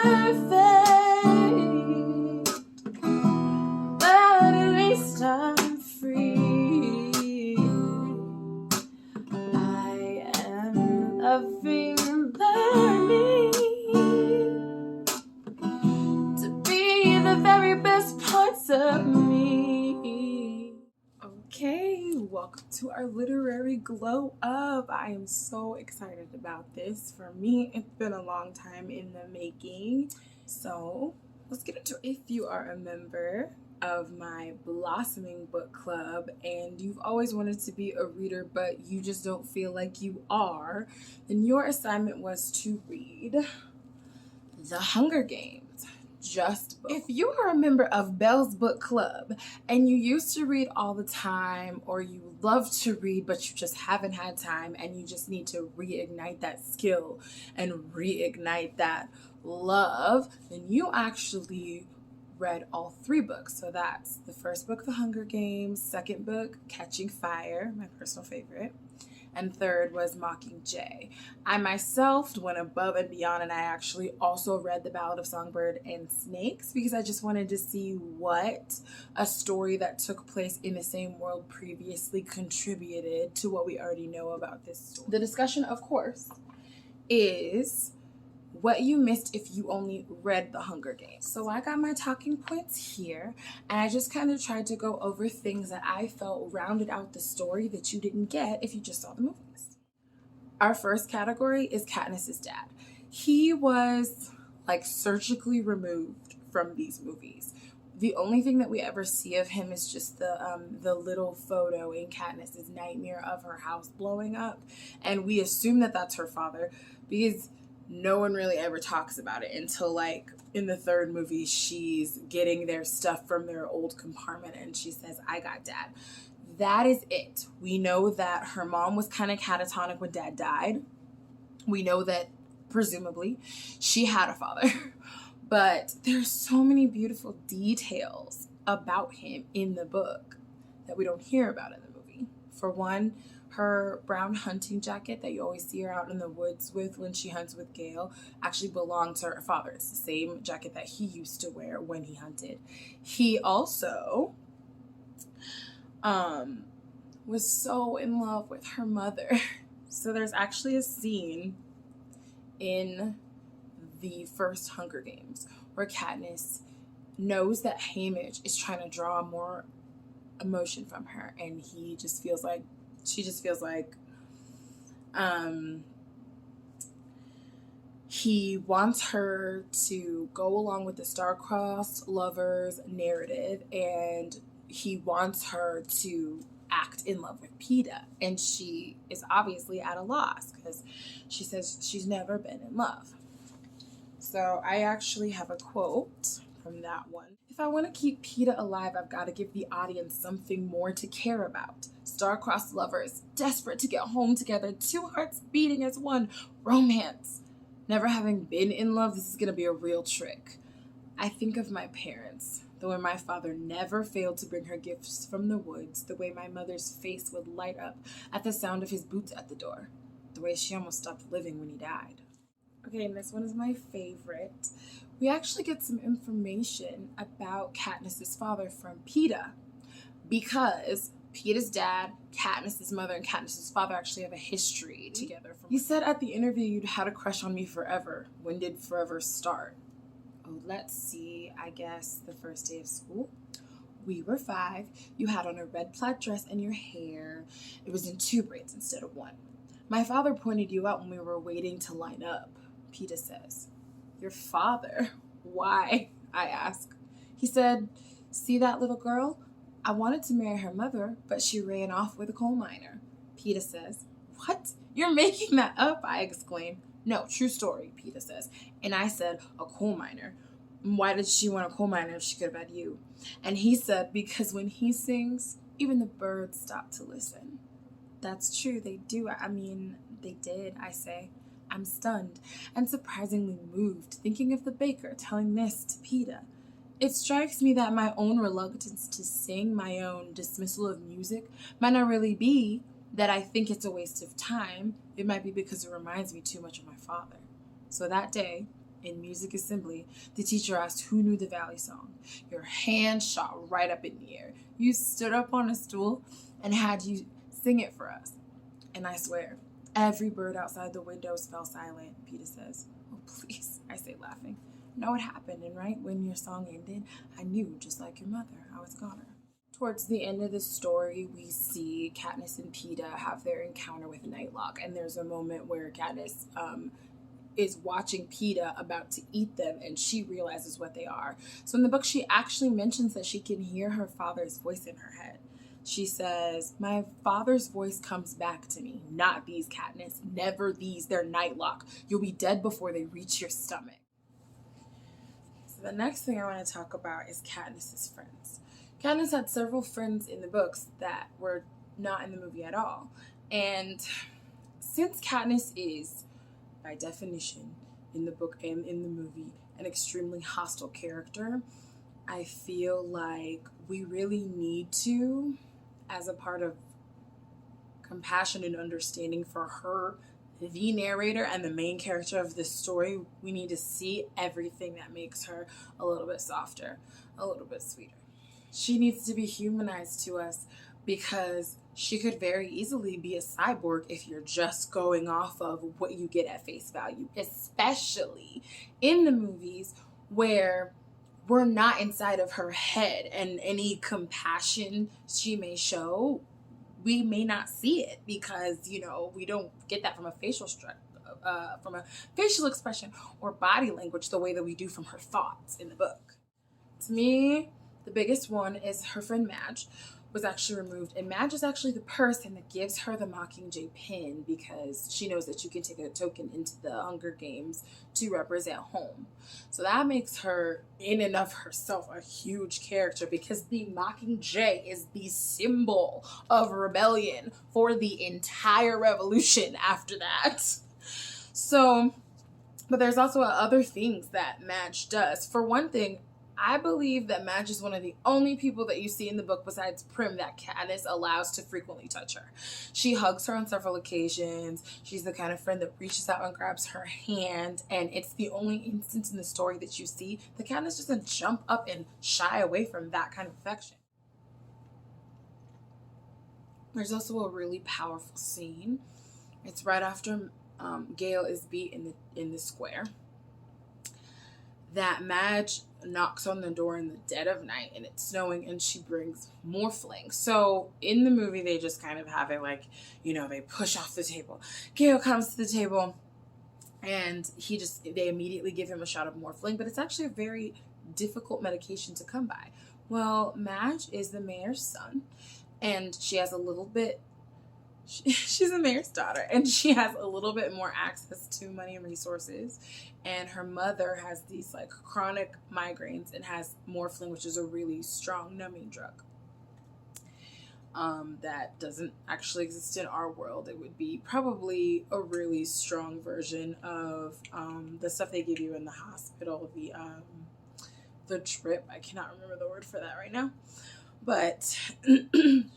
but at least I'm free. I am loving and learning to be the very best parts of me. Okay, welcome to our literary glow up. I am so excited about this. For me, it's been a long time in the making. So let's get into it. If you are a member of my blossoming book club and you've always wanted to be a reader but you just don't feel like you are, then your assignment was to read The Hunger Games. Just book. If you are a member of Belle's book club and you used to read all the time, or you love to read but you just haven't had time and you just need to reignite that skill and reignite that love, then you actually read all 3 books. So that's the first book, The Hunger Games, second book, Catching Fire, my personal favorite, and third was Mockingjay. I myself went above and beyond, and I actually also read The Ballad of Songbird and Snakes because I just wanted to see what a story that took place in the same world previously contributed to what we already know about this story. The discussion, of course, is what you missed if you only read The Hunger Games. So I got my talking points here, and I just kind of tried to go over things that I felt rounded out the story that you didn't get if you just saw the movies. Our first category is Katniss's dad. He was like surgically removed from these movies. The only thing that we ever see of him is just the little photo in Katniss's nightmare of her house blowing up, and we assume that that's her father because no one really ever talks about it until like in the 3rd movie she's getting their stuff from their old compartment and she says, "I got dad." That is it. We know that her mom was kind of catatonic when dad died. We know that presumably she had a father. But there's so many beautiful details about him in the book that we don't hear about in the movie. For one, her brown hunting jacket that you always see her out in the woods with when she hunts with Gale actually belonged to her father. It's the same jacket that he used to wear when he hunted. He also was so in love with her mother. So there's actually a scene in the first Hunger Games where Katniss knows that Haymitch is trying to draw more emotion from her, and she just feels like he wants her to go along with the star-crossed lovers narrative, and he wants her to act in love with Peeta, and she is obviously at a loss because she says she's never been in love. So I actually have a quote from that one. "If I want to keep Peeta alive, I've got to give the audience something more to care about. Star-crossed lovers, desperate to get home together, 2 hearts beating as one, romance. Never having been in love, this is going to be a real trick. I think of my parents, the way my father never failed to bring her gifts from the woods, the way my mother's face would light up at the sound of his boots at the door, the way she almost stopped living when he died." Okay, and this one is my favorite. We actually get some information about Katniss's father from Peeta, because Peeta's dad, Katniss's mother, and Katniss's father actually have a history together. He said at the interview, "You'd had a crush on me forever. When did forever start?" Oh, let's see, I guess the first day of school. We were 5. You had on a red plaid dress and your hair. It was in 2 braids instead of 1. My father pointed you out when we were waiting to line up. Peeta says. "Your father? Why?" I ask. He said, "See that little girl? I wanted to marry her mother, but she ran off with a coal miner." Peeta says. "What? You're making that up," I exclaim. "No, true story," Peeta says. And I said, "A coal miner? Why did she want a coal miner if she could have had you?" And he said, "Because when he sings, even the birds stop to listen." That's true, they do. I mean, they did, I say. I'm stunned and surprisingly moved, thinking of the baker telling this to Peeta. It strikes me that my own reluctance to sing, my own dismissal of music, might not really be that I think it's a waste of time. It might be because it reminds me too much of my father. So that day, in music assembly, the teacher asked who knew the Valley song. Your hand shot right up in the air. You stood up on a stool and had you sing it for us. And I swear, every bird outside the windows fell silent, Peeta says. Oh, please, I say, laughing. Know what happened, and right when your song ended, I knew, just like your mother, I was a goner. Towards the end of the story, we see Katniss and Peeta have their encounter with Nightlock, and there's a moment where Katniss is watching Peeta about to eat them, and she realizes what they are. So in the book, she actually mentions that she can hear her father's voice in her head. She says, my father's voice comes back to me. Not these, Katniss. Never these. They're Nightlock. You'll be dead before they reach your stomach. So the next thing I want to talk about is Katniss's friends. Katniss had several friends in the books that were not in the movie at all. And since Katniss is, by definition, in the book and in the movie, an extremely hostile character, I feel like we really need to, as a part of compassion and understanding for her, the narrator and the main character of this story, we need to see everything that makes her a little bit softer, a little bit sweeter. She needs to be humanized to us because she could very easily be a cyborg if you're just going off of what you get at face value, especially in the movies where we're not inside of her head, and any compassion she may show, we may not see it because, you know, we don't get that from a facial expression or body language the way that we do from her thoughts in the book. To me, the biggest one is her friend Madge was actually removed, and Madge is actually the person that gives her the Mockingjay pin because she knows that you can take a token into the Hunger Games to represent home. So that makes her, in and of herself, a huge character because the Mockingjay is the symbol of rebellion for the entire revolution after that. So, but there's also other things that Madge does. For one thing, I believe that Madge is one of the only people that you see in the book besides Prim that Katniss allows to frequently touch her. She hugs her on several occasions. She's the kind of friend that reaches out and grabs her hand, and it's the only instance in the story that you see that Katniss doesn't jump up and shy away from that kind of affection. There's also a really powerful scene. It's right after Gale is beat in the square that Madge knocks on the door in the dead of night and it's snowing and she brings morphling. So in the movie, they just kind of have it like, you know, they push off the table. Gale comes to the table and they immediately give him a shot of morphling, but it's actually a very difficult medication to come by. Well, Madge is the mayor's son and she has a little bit she's a mayor's daughter and she has a little bit more access to money and resources, and her mother has these like chronic migraines and has morphine, which is a really strong numbing drug that doesn't actually exist in our world. It would be probably a really strong version of the stuff they give you in the hospital, the drip. I cannot remember the word for that right now. But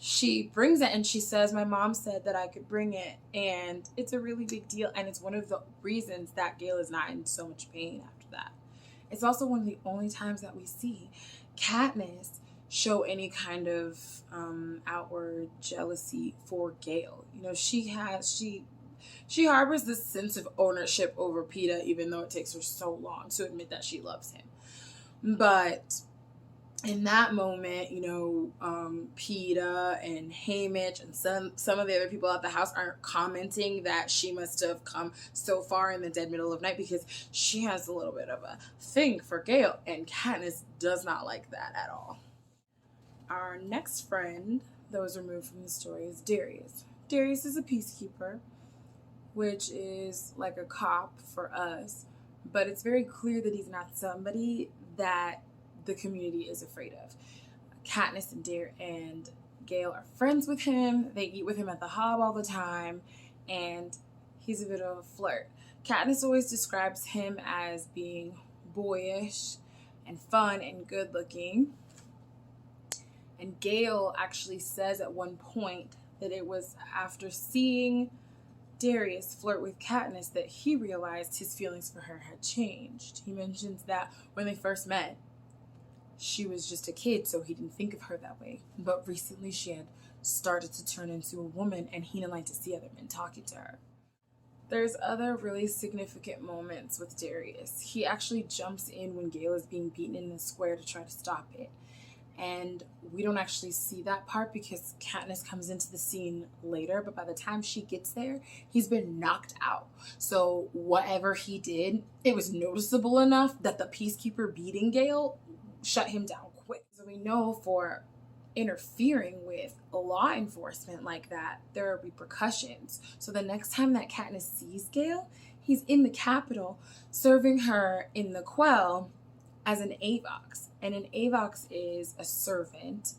she brings it and she says, my mom said that I could bring it, and it's a really big deal, and it's one of the reasons that Gale is not in so much pain after that. It's also one of the only times that we see Katniss show any kind of outward jealousy for Gale. You know, she harbors this sense of ownership over Peeta, even though it takes her so long to admit that she loves him. But in that moment, you know, Peeta and Haymitch and some of the other people at the house aren't commenting that she must have come so far in the dead middle of night because she has a little bit of a thing for Gale, and Katniss does not like that at all. Our next friend that was removed from the story is Darius. Darius is a peacekeeper, which is like a cop for us, but it's very clear that he's not somebody that the community is afraid of. Katniss and Gale are friends with him. They eat with him at the Hob all the time, and he's a bit of a flirt. Katniss always describes him as being boyish and fun and good looking. And Gale actually says at one point that it was after seeing Darius flirt with Katniss that he realized his feelings for her had changed. He mentions that when they first met, she was just a kid, so he didn't think of her that way. But recently she had started to turn into a woman, and he didn't like to see other men talking to her. There's other really significant moments with Darius. He actually jumps in when Gale is being beaten in the square to try to stop it. And we don't actually see that part because Katniss comes into the scene later, but by the time she gets there, he's been knocked out. So whatever he did, it was noticeable enough that the Peacekeeper beating Gale shut him down quick. So we know for interfering with law enforcement like that, there are repercussions. So the next time that Katniss sees Gale, he's in the Capitol serving her in the Quell as an Avox. And an Avox is a servant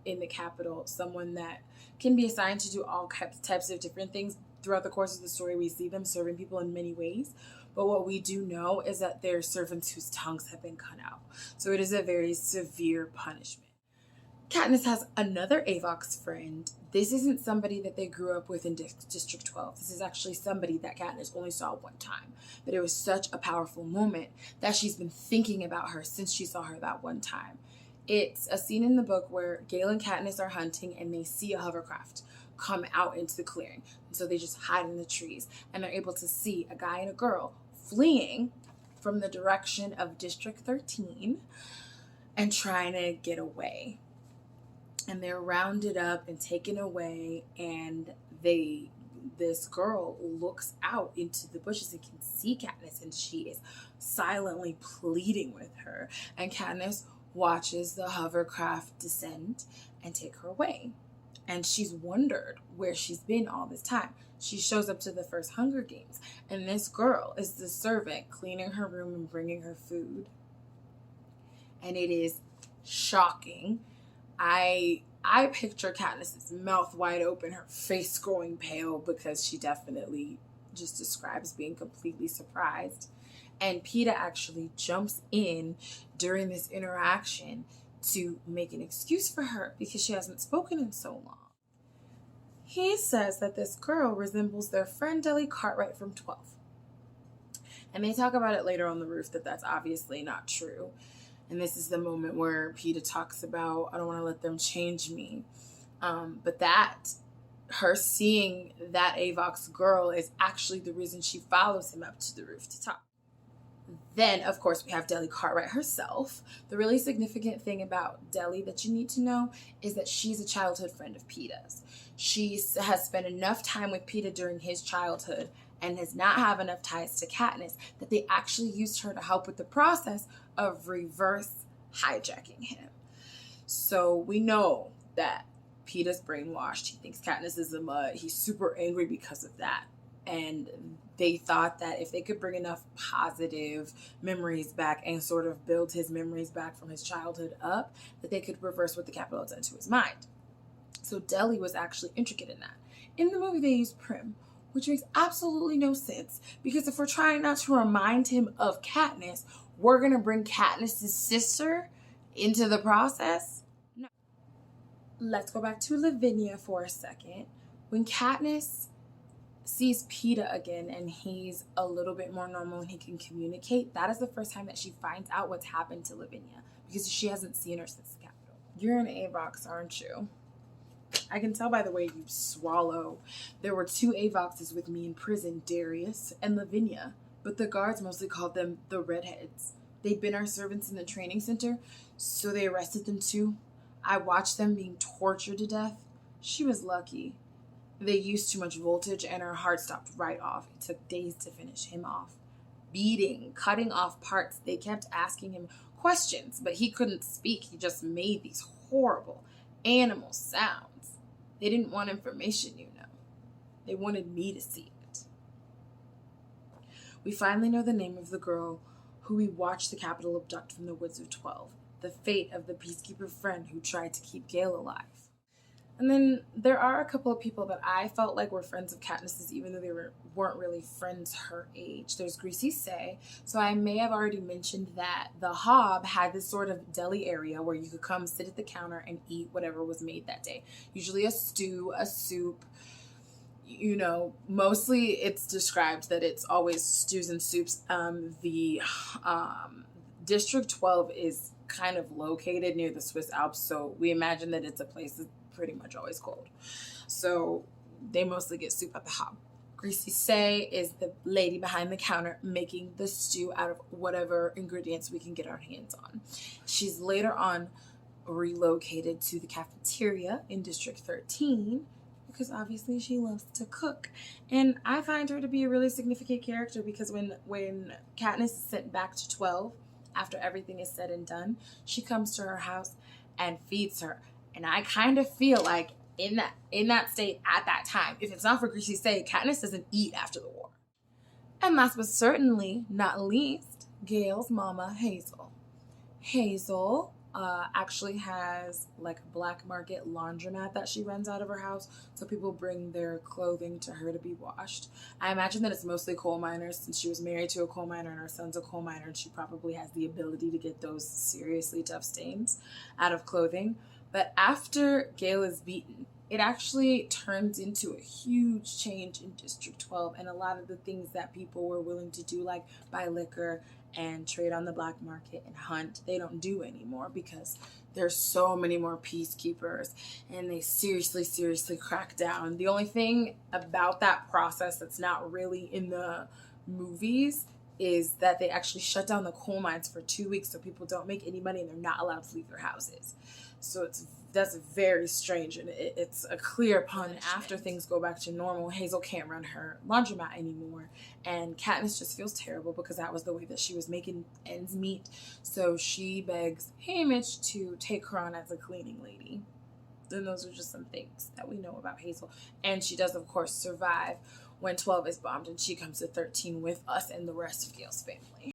in the Capitol, someone that can be assigned to do all types of different things. Throughout the course of the story, we see them serving people in many ways. But what we do know is that they're servants whose tongues have been cut out. So it is a very severe punishment. Katniss has another Avox friend. This isn't somebody that they grew up with in District 12. This is actually somebody that Katniss only saw one time. But it was such a powerful moment that she's been thinking about her since she saw her that one time. It's a scene in the book where Gale and Katniss are hunting and they see a hovercraft come out into the clearing. And so they just hide in the trees and they're able to see a guy and a girl fleeing from the direction of District 13 and trying to get away. And they're rounded up and taken away, and this girl looks out into the bushes and can see Katniss, and she is silently pleading with her. And Katniss watches the hovercraft descend and take her away. And she's wondered where she's been all this time. She shows up to the first Hunger Games, and this girl is the servant cleaning her room and bringing her food. And it is shocking. I picture Katniss's mouth wide open, her face growing pale, because she definitely just describes being completely surprised. And Peeta actually jumps in during this interaction to make an excuse for her because she hasn't spoken in so long. He says that this girl resembles their friend Deli Cartwright from 12. And they talk about it later on the roof that that's obviously not true. And this is the moment where Peeta talks about, I don't want to let them change me. But that, her seeing that Avox girl is actually the reason she follows him up to the roof to talk. Then, of course, we have Deli Cartwright herself. The really significant thing about Deli that you need to know is that she's a childhood friend of Peeta's. She has spent enough time with Peeta during his childhood and does not have enough ties to Katniss that they actually used her to help with the process of reverse hijacking him. So we know that Peeta's brainwashed. He thinks Katniss is a mud. He's super angry because of that. And they thought that if they could bring enough positive memories back and sort of build his memories back from his childhood up, that they could reverse what the Capitol had done to his mind. So Deli was actually intricate in that. In the movie, they used Prim, which makes absolutely no sense, because if we're trying not to remind him of Katniss, we're going to bring Katniss's sister into the process? No. Let's go back to Lavinia for a second. When Katniss sees Peeta again and he's a little bit more normal and he can communicate, that is the first time that she finds out what's happened to Lavinia, because she hasn't seen her since the Capitol. You're an Avox, aren't you? I can tell by the way you swallow. There were 2 Avoxes with me in prison, Darius and Lavinia, but the guards mostly called them the Redheads. They'd been our servants in the training center, so they arrested them too. I watched them being tortured to death. She was lucky. They used too much voltage and her heart stopped right off. It took days to finish him off. Beating, cutting off parts. They kept asking him questions, but he couldn't speak. He just made these horrible animal sounds. They didn't want information, you know. They wanted me to see it. We finally know the name of the girl who we watched the Capitol abduct from the Woods of 12. The fate of the Peacekeeper friend who tried to keep Gale alive. And then there are a couple of people that I felt like were friends of Katniss's, even though they weren't really friends her age. There's Greasy Say. So I may have already mentioned that the Hob had this sort of deli area where you could come sit at the counter and eat whatever was made that day. Usually a stew, a soup, you know, mostly it's described that it's always stews and soups. The District 12 is kind of located near the Swiss Alps, so we imagine that it's a place that's pretty much always cold. So they mostly get soup at the hop. Greasy Say is the lady behind the counter making the stew out of whatever ingredients we can get our hands on. She's later on relocated to the cafeteria in District 13 because obviously she loves to cook. And I find her to be a really significant character because when Katniss is sent back to 12, after everything is said and done, she comes to her house and feeds her. And I kind of feel like in that state at that time, if it's not for Greasy Say, Katniss doesn't eat after the war. And last but certainly not least, Gale's mama, Hazel. Hazel actually has like a black market laundromat that she runs out of her house, so people bring their clothing to her to be washed. I imagine that it's mostly coal miners since she was married to a coal miner and her son's a coal miner, and she probably has the ability to get those seriously tough stains out of clothing. But after Gale is beaten, it actually turns into a huge change in District 12, and a lot of the things that people were willing to do, like buy liquor and trade on the black market and hunt, they don't do anymore because there's so many more peacekeepers and they seriously crack down. The only thing about that process that's not really in the movies is that they actually shut down the coal mines for 2 weeks so people don't make any money and they're not allowed to leave their houses. So that's very strange, and it's a clear pun. After things go back to normal, Hazel can't run her laundromat anymore, and Katniss just feels terrible because that was the way that she was making ends meet. So she begs Haymitch to take her on as a cleaning lady. And those are just some things that we know about Hazel. And she does, of course, survive when 12 is bombed, and she comes to 13 with us and the rest of Gale's family.